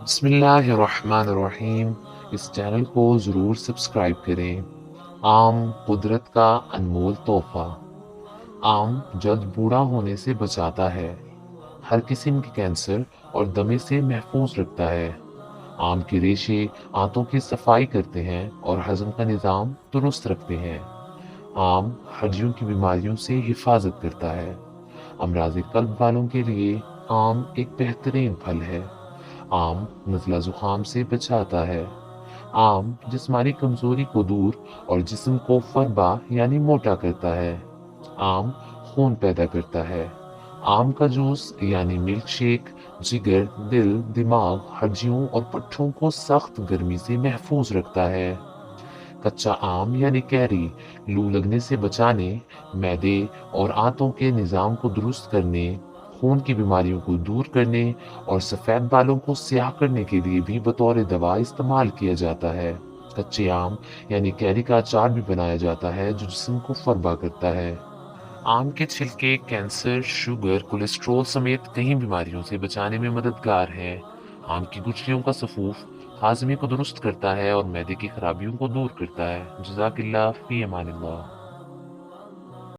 بسم اللہ الرحمن الرحیم۔ اس چینل کو ضرور سبسکرائب کریں۔ آم قدرت کا انمول تحفہ۔ آم جلد بوڑھا ہونے سے بچاتا ہے، ہر قسم کے کینسر اور دمے سے محفوظ رکھتا ہے۔ آم کے ریشے آنتوں کی صفائی کرتے ہیں اور ہضم کا نظام درست رکھتے ہیں۔ آم ہڈیوں کی بیماریوں سے حفاظت کرتا ہے۔ امراض قلب والوں کے لیے آم ایک بہترین پھل ہے۔ آم نزلہ زکام سے بچاتا ہے۔ آم جسمانی کمزوری کو دور اور جسم کو فربا یعنی موٹا کرتا ہے۔ آم خون پیدا کرتا ہے۔ آم کا جوس یعنی ملک شیک جگر، دل، دماغ، ہڈیوں اور پٹھوں کو سخت گرمی سے محفوظ رکھتا ہے۔ کچا آم یعنی کیری لو لگنے سے بچانے، معدے اور آنتوں کے نظام کو درست کرنے، خون کی بیماریوں کو دور کرنے اور سفید بالوں کو سیاہ کرنے کے لیے بھی بطور دوا استعمال کیا جاتا ہے۔ کچے آم یعنی کیری کا اچار بھی بنایا جاتا ہے جو جسم کو فربا کرتا ہے۔ آم کے چھلکے کینسر، شوگر، کولیسٹرول سمیت کئی بیماریوں سے بچانے میں مددگار ہیں۔ آم کی گٹھلیوں کا سفوف ہاضمے کو درست کرتا ہے اور معدے کی خرابیوں کو دور کرتا ہے۔ جزاک اللہ، فی امان اللہ۔